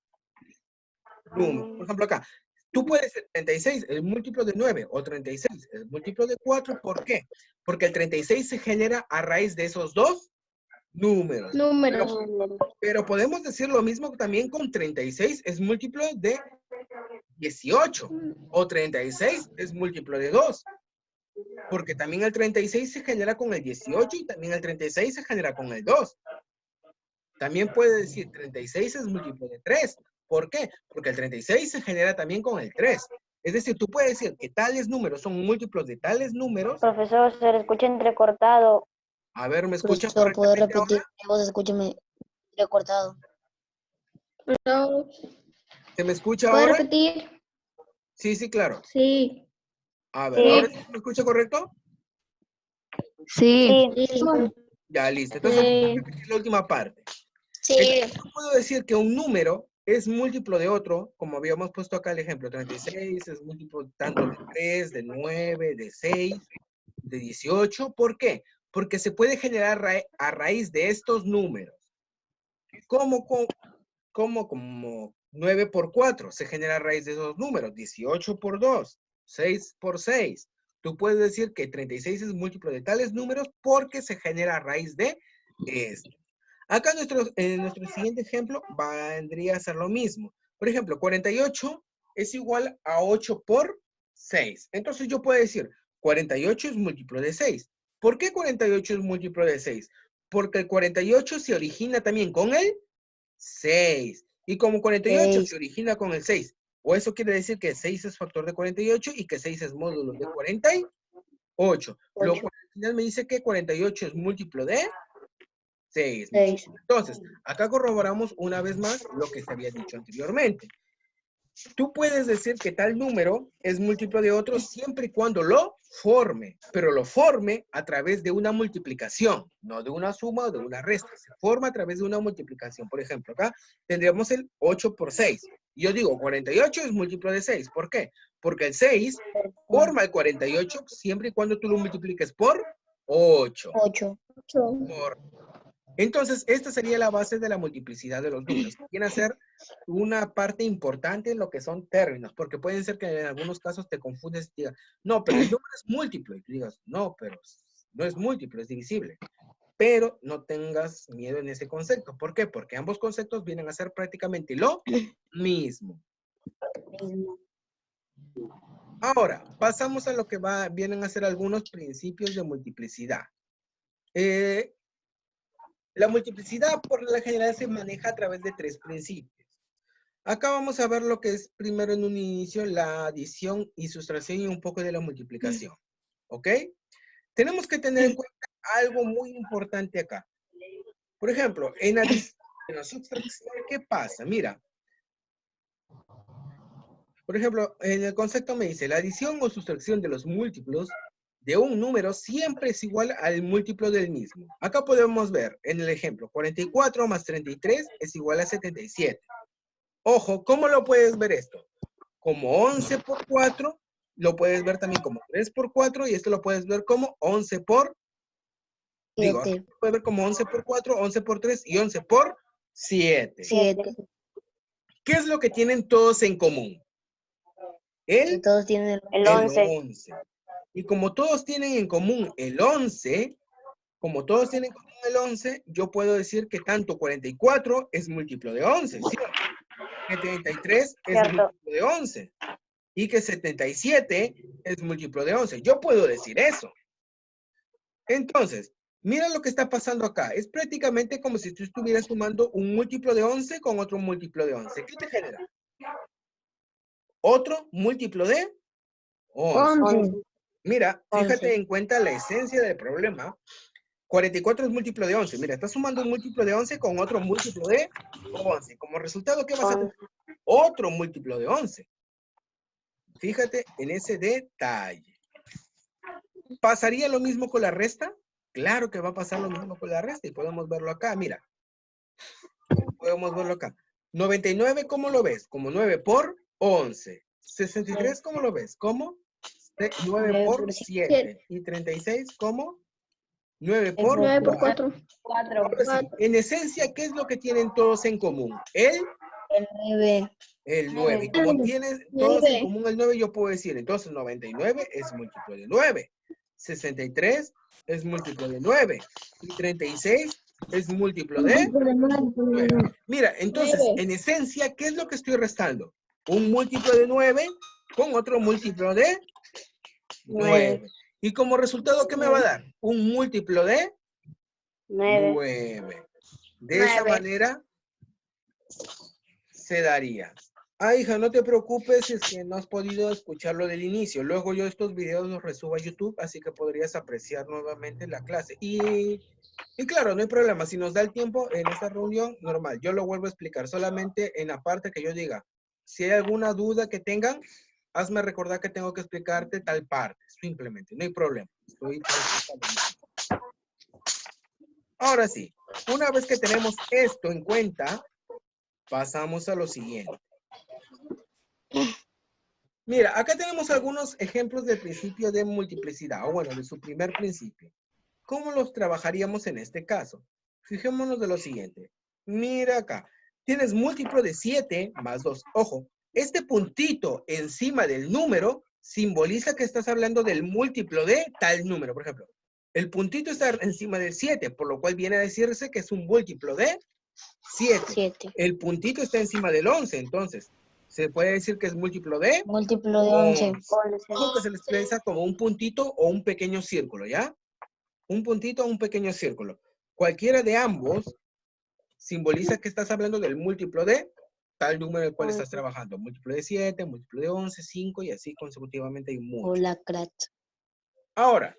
[SPEAKER 1] números. Por ejemplo, acá, tú puedes decir 36 es múltiplo de 9 o 36 es múltiplo de 4. ¿Por qué? Porque el 36 se genera a raíz de esos dos números.
[SPEAKER 3] Números.
[SPEAKER 1] Pero podemos decir lo mismo también con 36 es múltiplo de 18 o 36 es múltiplo de 2. Porque también el 36 se genera con el 18 y también el 36 se genera con el 2. También puede decir 36 es múltiplo de 3. ¿Por qué? Porque el 36 se genera también con el 3. Es decir, tú puedes decir que tales números son múltiplos de tales números.
[SPEAKER 4] Profesor, se le escucha entrecortado.
[SPEAKER 1] A ver, ¿me escuchan
[SPEAKER 5] Profesor, ¿puede
[SPEAKER 1] correctamente
[SPEAKER 5] repetir?
[SPEAKER 1] ahora?
[SPEAKER 5] Mi voz escúcheme recortado.
[SPEAKER 3] Pero,
[SPEAKER 1] ¿Se me escucha
[SPEAKER 3] ¿puede
[SPEAKER 1] ahora?
[SPEAKER 3] repetir?
[SPEAKER 1] Sí, sí, claro.
[SPEAKER 3] Sí.
[SPEAKER 1] A ver, ¿ahora sí me escucha correcto?
[SPEAKER 2] Sí.
[SPEAKER 3] Sí.
[SPEAKER 1] Ya, listo. Entonces, vamos a repetir la última parte.
[SPEAKER 3] Sí.
[SPEAKER 1] Entonces, yo puedo decir que un número es múltiplo de otro, como habíamos puesto acá el ejemplo, 36 es múltiplo tanto de 3, de 9, de 6, de 18. ¿Por qué? Porque se puede generar a raíz de estos números. Como 9 por 4 se genera a raíz de esos números, 18 por 2, 6 por 6. Tú puedes decir que 36 es múltiplo de tales números porque se genera a raíz de esto. Acá en nuestro siguiente ejemplo vendría a ser lo mismo. Por ejemplo, 48 es igual a 8 por 6. Entonces yo puedo decir, 48 es múltiplo de 6. ¿Por qué 48 es múltiplo de 6? Porque el 48 se origina también con el 6. Y como 48
[SPEAKER 5] 6.
[SPEAKER 1] se origina con el 6, o eso quiere decir que 6 es factor de 48 y que 6 es módulo de 48. Lo cual al final me dice que 48 es múltiplo de 6.
[SPEAKER 5] 6.
[SPEAKER 1] Entonces, acá corroboramos una vez más lo que se había dicho anteriormente. Tú puedes decir que tal número es múltiplo de otro siempre y cuando lo forme, pero lo forme a través de una multiplicación, no de una suma o de una resta. Se forma a través de una multiplicación. Por ejemplo, acá tendríamos el 8 por 6. Yo digo 48 es múltiplo de 6. ¿Por qué? Porque el 6 forma el 48 siempre y cuando tú lo multipliques por 8.
[SPEAKER 5] 8.
[SPEAKER 1] Entonces, esta sería la base de la multiplicidad de los números. Viene a ser una parte importante en lo que son términos, porque pueden ser que en algunos casos te confundes y digas, no, pero el número es múltiplo. Y tú digas, no, pero no es múltiplo, es divisible. Pero no tengas miedo en ese concepto. ¿Por qué? Porque ambos conceptos vienen a ser prácticamente lo mismo. Ahora, pasamos a lo que vienen a ser algunos principios de multiplicidad. La multiplicidad por la general se maneja a través de 3 principios. Acá vamos a ver lo que es primero en un inicio la adición y sustracción y un poco de la multiplicación. ¿Ok? Tenemos que tener en cuenta algo muy importante acá. Por ejemplo, en adición, en la sustracción, ¿qué pasa? Mira. Por ejemplo, en el concepto me dice, la adición o sustracción de los múltiplos de un número siempre es igual al múltiplo del mismo. Acá podemos ver en el ejemplo, 44 más 33 es igual a 77. Ojo, ¿cómo lo puedes ver esto? Como 11 por 4, lo puedes ver también como 3 por 4 y esto lo puedes ver como 11 por,
[SPEAKER 5] 7.
[SPEAKER 1] lo puedes ver como 11 por 4, 11 por 3 y 11 por 7.
[SPEAKER 5] 7.
[SPEAKER 1] ¿Qué es lo que tienen todos en común?
[SPEAKER 5] Todos tienen
[SPEAKER 2] El
[SPEAKER 1] el
[SPEAKER 2] 11.
[SPEAKER 1] 11. Y como todos tienen en común el 11, yo puedo decir que tanto 44 es múltiplo de 11, ¿sí? Que 33 es
[SPEAKER 2] Cierto.
[SPEAKER 1] múltiplo de 11. Y que 77 es múltiplo de 11. Yo puedo decir eso. Entonces, mira lo que está pasando acá. Es prácticamente como si tú estuvieras sumando un múltiplo de 11 con otro múltiplo de 11. ¿Qué te genera? Otro múltiplo de 11.
[SPEAKER 3] 11.
[SPEAKER 1] Mira,
[SPEAKER 5] 11.
[SPEAKER 1] fíjate en cuenta la esencia del problema. 44 es múltiplo de 11. Mira, estás sumando un múltiplo de 11 con otro múltiplo de 11. Como resultado, ¿qué vas a tener? Otro múltiplo de 11. Fíjate en ese detalle. ¿Pasaría lo mismo con la resta? Claro que va a pasar lo mismo con la resta y podemos verlo acá. Mira, podemos verlo acá. 99, ¿cómo lo ves? Como 9 por 11. 63, ¿cómo lo ves? Como 9 por 7. Y 36, ¿cómo? 9 por
[SPEAKER 3] 9 por
[SPEAKER 1] 4.
[SPEAKER 3] 4.
[SPEAKER 1] Ahora sí, en esencia, ¿qué es lo que tienen todos en común?
[SPEAKER 5] El 9.
[SPEAKER 1] El 9. Y como tienen todos en
[SPEAKER 3] 9.
[SPEAKER 1] común el 9, yo puedo decir, entonces 99 es múltiplo de 9. 63 es múltiplo de 9. Y 36 es múltiplo de 9. Mira, entonces,
[SPEAKER 3] 9.
[SPEAKER 1] en esencia, ¿qué es lo que estoy restando? Un múltiplo de 9 con otro múltiplo de 9. Y como resultado, ¿qué me va a dar? Un múltiplo de 9. De esa
[SPEAKER 3] 9.
[SPEAKER 1] manera se daría. Ah, hija, no te preocupes si es que no has podido escucharlo del inicio. Luego yo estos videos los resubo a YouTube, así que podrías apreciar nuevamente la clase. Y claro, no hay problema. Si nos da el tiempo en esta reunión, normal. Yo lo vuelvo a explicar solamente en la parte que yo diga. Si hay alguna duda que tengan, hazme recordar que tengo que explicarte tal parte. Simplemente, no hay problema. Ahora sí, una vez que tenemos esto en cuenta, pasamos a lo siguiente. Mira, acá tenemos algunos ejemplos del principio de multiplicidad, o bueno, de su primer principio. ¿Cómo los trabajaríamos en este caso? Fijémonos de lo siguiente. Mira acá. Tienes múltiplo de 7 más 2. Ojo, este puntito encima del número simboliza que estás hablando del múltiplo de tal número. Por ejemplo, el puntito está encima del 7, por lo cual viene a decirse que es un múltiplo de 7.
[SPEAKER 5] 7.
[SPEAKER 1] El puntito está encima del 11, entonces se puede decir que es múltiplo de
[SPEAKER 5] Múltiplo de 11.
[SPEAKER 1] Ojo que se le expresa como un puntito o un pequeño círculo, ¿ya? Un puntito o un pequeño círculo. Cualquiera de ambos simboliza que estás hablando del múltiplo de tal número del cual estás trabajando. Múltiplo de 7, múltiplo de 11, 5 y así consecutivamente hay muchos.
[SPEAKER 5] Hola, crack.
[SPEAKER 1] Ahora,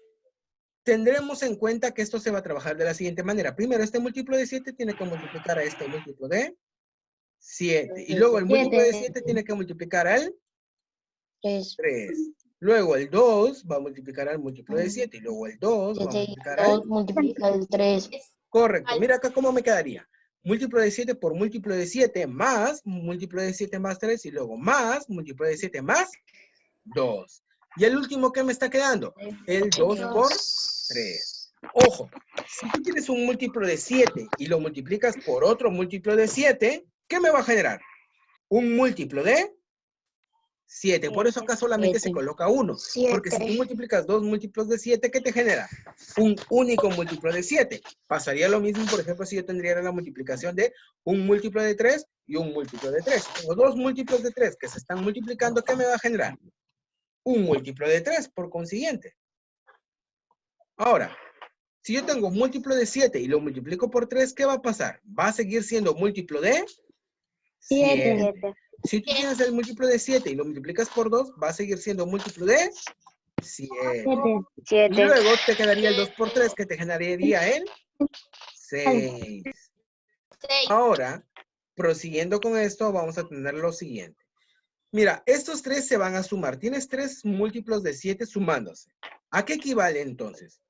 [SPEAKER 1] tendremos en cuenta que esto se va a trabajar de la siguiente manera. Primero, este múltiplo de 7 tiene que multiplicar a este múltiplo de 7. Y luego el múltiplo de 7 tiene que multiplicar al
[SPEAKER 5] 3.
[SPEAKER 1] 3. Luego el 2 va a multiplicar al múltiplo de 7. Y luego el 2 va a
[SPEAKER 5] 7 y
[SPEAKER 1] multiplicar al...
[SPEAKER 5] 2 multiplica el 3.
[SPEAKER 1] Correcto. Mira acá cómo me quedaría. Múltiplo de 7 por múltiplo de 7 más múltiplo de 7 más 3 y luego más múltiplo de 7 más 2. Y el último que me está quedando, el 2 por 3. Ojo, si tú tienes un múltiplo de 7 y lo multiplicas por otro múltiplo de 7, ¿qué me va a generar? Un múltiplo de 7. Por eso acá solamente se coloca 1. Porque si tú multiplicas dos múltiplos de 7, ¿qué te genera? Un único múltiplo de 7. Pasaría lo mismo, por ejemplo, si yo tendría la multiplicación de un múltiplo de 3 y un múltiplo de 3. Tengo dos múltiplos de 3 que se están multiplicando, ¿qué me va a generar? Un múltiplo de 3, por consiguiente. Ahora, si yo tengo un múltiplo de 7 y lo multiplico por 3, ¿qué va a pasar? Va a seguir siendo múltiplo de 7. Si tú tienes el múltiplo de 7 y lo multiplicas por 2, va a seguir siendo múltiplo de 7. Y luego te quedaría el 2 por 3, que te generaría el 6. Ahora, prosiguiendo con esto, vamos a tener lo siguiente. Mira, estos 3 se van a sumar. Tienes 3 múltiplos de 7 sumándose. ¿A qué equivale entonces?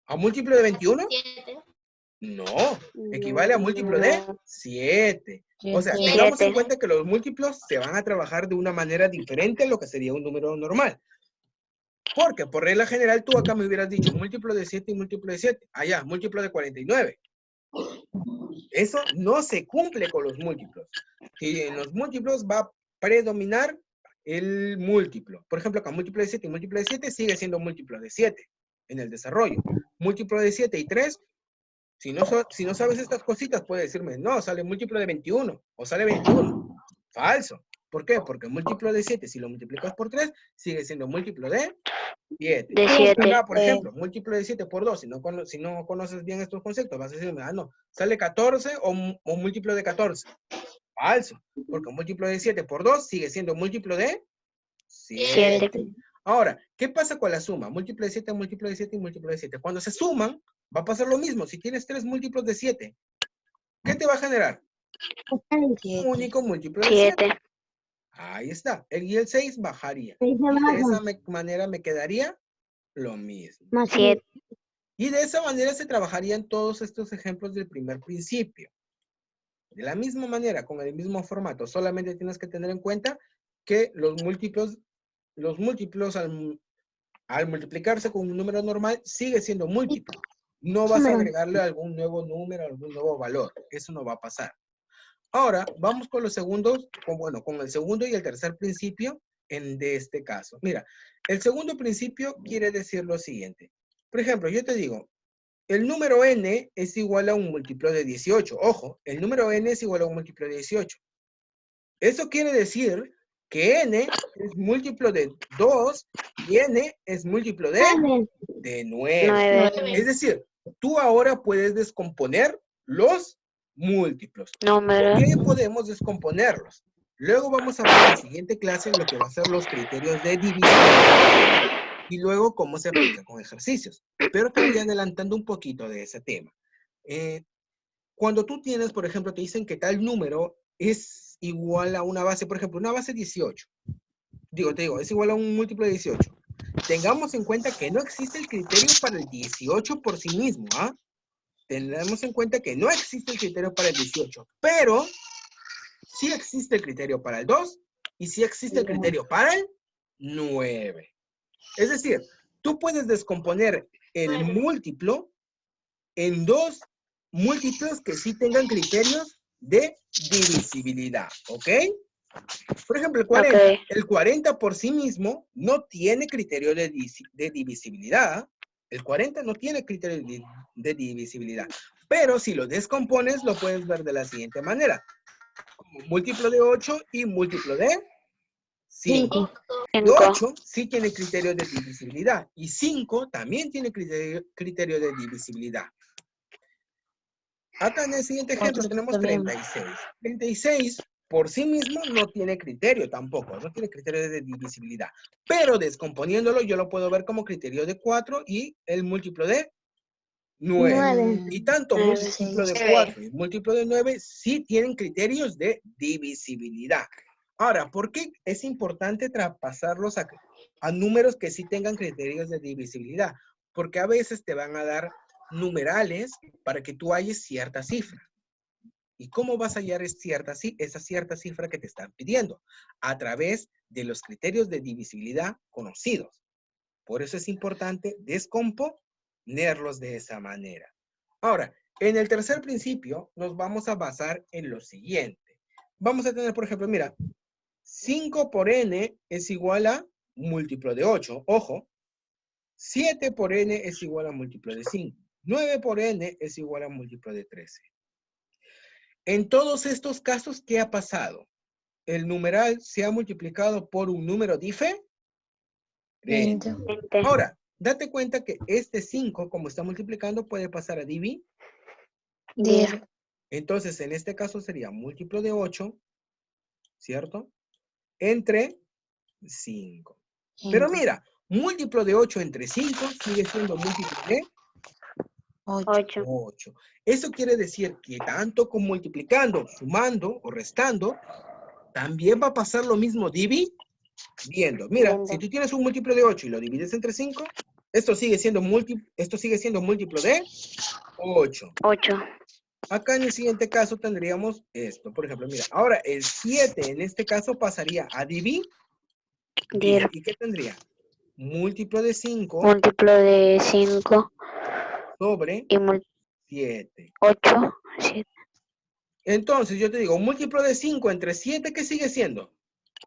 [SPEAKER 1] ¿A múltiplo de 21? No, equivale a múltiplo de 7. O sea, tengamos en cuenta que los múltiplos se van a trabajar de una manera diferente a lo que sería un número normal. Porque por regla general tú acá me hubieras dicho múltiplo de 7 y múltiplo de 7. Allá, múltiplo de 49. Eso no se cumple con los múltiplos. Y en los múltiplos va a predominar el múltiplo. Por ejemplo, acá múltiplo de 7 y múltiplo de 7 sigue siendo múltiplo de 7 en el desarrollo. Múltiplo de 7 y 3, si no sabes estas cositas, puedes decirme, no, sale múltiplo de 21 o sale 21. Falso. ¿Por qué? Porque múltiplo de 7, si lo multiplicas por 3, sigue siendo múltiplo de 7.
[SPEAKER 2] De 7.
[SPEAKER 1] Acá, por ejemplo, múltiplo de 7 por 2, si no conoces bien estos conceptos, vas a decirme, ah, no, sale 14 o múltiplo de 14. Falso, porque múltiplo de 7 por 2 sigue siendo múltiplo de 7. Ahora, ¿qué pasa con la suma? Múltiplo de 7, múltiplo de 7 y múltiplo de 7. Cuando se suman, va a pasar lo mismo. Si tienes 3 múltiplos de 7, ¿qué te va a generar? Un único múltiplo de 7. Ahí está. Y el 6 bajaría. Y de esa manera me quedaría lo mismo.
[SPEAKER 4] Más 7.
[SPEAKER 1] Y de esa manera se trabajarían todos estos ejemplos del primer principio. De la misma manera, con el mismo formato. Solamente tienes que tener en cuenta que los múltiplos al multiplicarse con un número normal sigue siendo múltiplo. No vas a agregarle algún nuevo número, algún nuevo valor. Eso no va a pasar. Ahora, vamos con los segundos, con el segundo y el tercer principio de este caso. Mira, el segundo principio quiere decir lo siguiente. Por ejemplo, yo te digo, el número n es igual a un múltiplo de 18. Ojo, el número n es igual a un múltiplo de 18. Eso quiere decir que n es múltiplo de 2 y n es múltiplo de 9. Es decir, tú ahora puedes descomponer los múltiplos. ¿Por qué podemos descomponerlos? Luego vamos a ver en la siguiente clase lo que va a ser los criterios de división y luego cómo se aplica con ejercicios. Pero te voy adelantando un poquito de ese tema. Cuando tú tienes, por ejemplo, te dicen que tal número es igual a una base, por ejemplo, una base 18. Es igual a un múltiplo de 18. Tengamos en cuenta que no existe el criterio para el 18 por sí mismo, ¿ah? Tenemos en cuenta que no existe el criterio para el 18, pero Sí existe el criterio para el 2 y sí existe el criterio para el 9. Es decir, tú puedes descomponer el múltiplo en dos múltiplos que sí tengan criterios de divisibilidad, ¿ok? Por ejemplo, el 40.
[SPEAKER 2] Ok.
[SPEAKER 1] El 40 por sí mismo no tiene criterio de divisibilidad. El 40 no tiene criterio de divisibilidad. Pero si lo descompones, lo puedes ver de la siguiente manera. Como múltiplo de 8 y múltiplo de 5.
[SPEAKER 2] 5.
[SPEAKER 1] 8 sí tiene criterio de divisibilidad. Y 5 también tiene criterio de divisibilidad. Acá en el siguiente ejemplo
[SPEAKER 5] Otro
[SPEAKER 1] tenemos
[SPEAKER 5] también.
[SPEAKER 1] 36. 36 por sí mismo no tiene criterio tampoco, no tiene criterio de divisibilidad. Pero descomponiéndolo yo lo puedo ver como criterio de 4 y el múltiplo de 9.
[SPEAKER 4] 9.
[SPEAKER 1] Y tanto
[SPEAKER 2] Nueve.
[SPEAKER 1] múltiplo de 4 y múltiplo de 9 sí tienen criterios de divisibilidad. Ahora, ¿por qué es importante traspasarlos a números que sí tengan criterios de divisibilidad? Porque a veces te van a dar numerales para que tú halles cierta cifra. ¿Y cómo vas a hallar esa cierta cifra que te están pidiendo? A través de los criterios de divisibilidad conocidos. Por eso es importante descomponerlos de esa manera. Ahora, en el tercer principio nos vamos a basar en lo siguiente. Vamos a tener, por ejemplo, mira, 5 por n es igual a múltiplo de 8. Ojo, 7 por n es igual a múltiplo de 5. 9 por n es igual a múltiplo de 13. En todos estos casos, ¿qué ha pasado? El numeral se ha multiplicado por un número diferente.
[SPEAKER 5] 20.
[SPEAKER 1] Ahora, date cuenta que este 5, como está multiplicando, puede pasar a dividir.
[SPEAKER 5] 10.
[SPEAKER 1] Entonces, en este caso sería múltiplo de 8, ¿cierto? Entre 5. Pero mira, múltiplo de 8 entre 5 sigue siendo múltiplo de
[SPEAKER 5] 8.
[SPEAKER 1] 8. Eso quiere decir que tanto como multiplicando, sumando o restando, también va a pasar lo mismo dividiendo. Mira, si tú tienes un múltiplo de 8 y lo divides entre 5, esto sigue siendo múltiplo de 8.
[SPEAKER 2] 8.
[SPEAKER 1] Acá en el siguiente caso tendríamos esto. Por ejemplo, mira, ahora el 7 en este caso pasaría a dividir. ¿Y qué tendría? Múltiplo de 5
[SPEAKER 2] Múltiplo de 5
[SPEAKER 1] sobre
[SPEAKER 2] y
[SPEAKER 1] 7.
[SPEAKER 2] 8. 7.
[SPEAKER 1] Entonces yo te digo, múltiplo de 5 entre 7, ¿qué sigue siendo?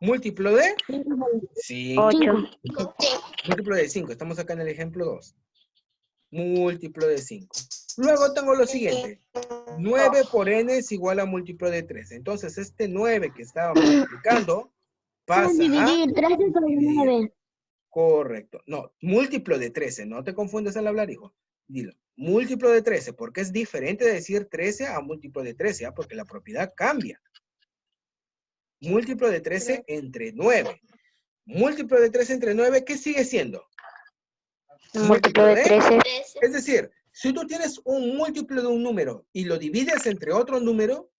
[SPEAKER 1] Múltiplo de 5.
[SPEAKER 2] 8.
[SPEAKER 1] Múltiplo de 5. Estamos acá en el ejemplo 2. Múltiplo de 5. Luego tengo lo siguiente. 9 por n es igual a múltiplo de 3. Entonces este 9 que estaba multiplicando pasa a
[SPEAKER 4] Dividir 13 sobre
[SPEAKER 1] dividir.
[SPEAKER 4] 9.
[SPEAKER 1] Correcto. No, múltiplo de 13. No te confundas al hablar, hijo. Dilo. Múltiplo de 13, porque es diferente de decir 13 a múltiplo de 13, ¿ah? Porque la propiedad cambia. Múltiplo de 13 entre 9. Múltiplo de 13 entre 9, ¿qué sigue siendo?
[SPEAKER 2] Múltiplo de 13.
[SPEAKER 1] Es decir, si tú tienes un múltiplo de un número y lo divides entre otro número,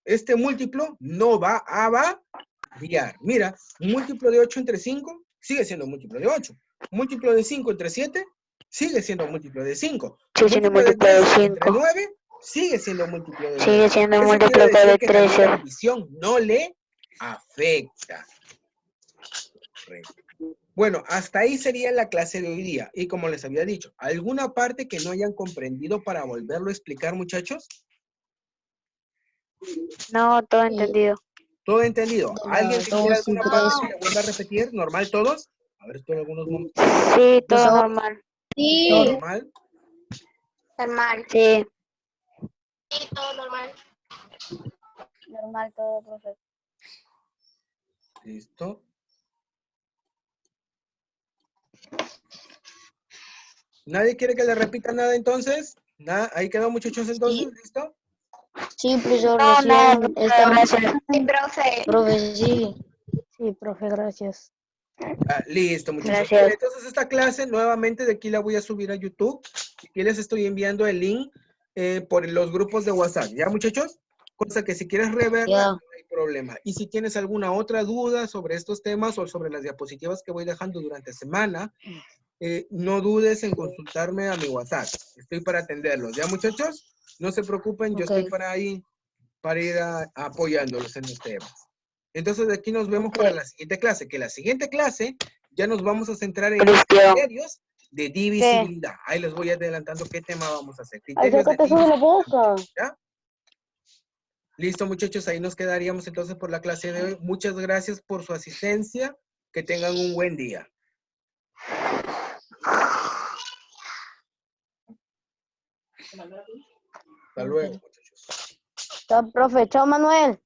[SPEAKER 1] este múltiplo no va a variar. Mira, múltiplo de 8 entre 5 sigue siendo múltiplo de 8. Múltiplo de 5 entre 7 sigue siendo múltiplo de 5.
[SPEAKER 2] Sigue siendo
[SPEAKER 1] Múltiplo de
[SPEAKER 2] múltiplo de
[SPEAKER 1] 13 entre
[SPEAKER 2] 5.
[SPEAKER 1] 9 sigue siendo múltiplo de 9.
[SPEAKER 2] Sigue siendo
[SPEAKER 1] Eso
[SPEAKER 2] múltiplo
[SPEAKER 1] quiere decir
[SPEAKER 2] de
[SPEAKER 1] que también la
[SPEAKER 2] 13.
[SPEAKER 1] división no le afecta. Correcto. Bueno, hasta ahí sería la clase de hoy día. Y como les había dicho, ¿alguna parte que no hayan comprendido para volverlo a explicar, muchachos?
[SPEAKER 2] No, todo entendido.
[SPEAKER 1] ¿Todo entendido? ¿Alguien que quiera
[SPEAKER 5] 2 y
[SPEAKER 1] alguna parte
[SPEAKER 5] 3.
[SPEAKER 1] que le vuelva a repetir? ¿Normal todos? A ver, estoy en algunos momentos.
[SPEAKER 2] Sí, todo
[SPEAKER 5] Profesor.
[SPEAKER 2] normal.
[SPEAKER 3] Sí.
[SPEAKER 1] ¿Normal?
[SPEAKER 3] Normal.
[SPEAKER 2] Sí.
[SPEAKER 3] Sí, todo normal.
[SPEAKER 4] Normal todo, profesor.
[SPEAKER 1] ¿Listo? ¿Nadie quiere que le repita nada entonces? ¿Nada? ¿Ahí quedó, muchachos, entonces?
[SPEAKER 5] Sí.
[SPEAKER 1] ¿Listo?
[SPEAKER 5] Sí, profesor,
[SPEAKER 2] No, no,
[SPEAKER 5] recién estamos.
[SPEAKER 2] gracias.
[SPEAKER 3] Sí, profe.
[SPEAKER 5] Profe, sí.
[SPEAKER 4] Sí, profe, gracias.
[SPEAKER 1] Listo, muchachos.
[SPEAKER 2] Gracias.
[SPEAKER 1] Bien, entonces esta clase nuevamente de aquí la voy a subir a YouTube. Aquí les estoy enviando el link por los grupos de WhatsApp. ¿Ya, muchachos? Cosa que si quieres reverla,
[SPEAKER 5] Ya.
[SPEAKER 1] no hay problema. Y si tienes alguna otra duda sobre estos temas o sobre las diapositivas que voy dejando durante semana, no dudes en consultarme a mi WhatsApp. Estoy para atenderlos. ¿Ya, muchachos? No se preocupen, yo
[SPEAKER 5] Ok.
[SPEAKER 1] estoy para ahí para ir apoyándolos en los temas. Entonces, de aquí nos vemos para la siguiente clase, que la siguiente clase ya nos vamos a centrar en los
[SPEAKER 2] Cristian.
[SPEAKER 1] criterios de divisibilidad. Ahí les voy adelantando qué tema vamos a hacer.
[SPEAKER 4] Ay,
[SPEAKER 1] Criterios de
[SPEAKER 4] sácate eso de la boca.
[SPEAKER 1] ¿ya? Listo, muchachos, ahí nos quedaríamos entonces por la clase de hoy. Muchas gracias por su asistencia. Que tengan un buen día. Hasta luego, muchachos.
[SPEAKER 4] Chao, profe. Chao, Manuel.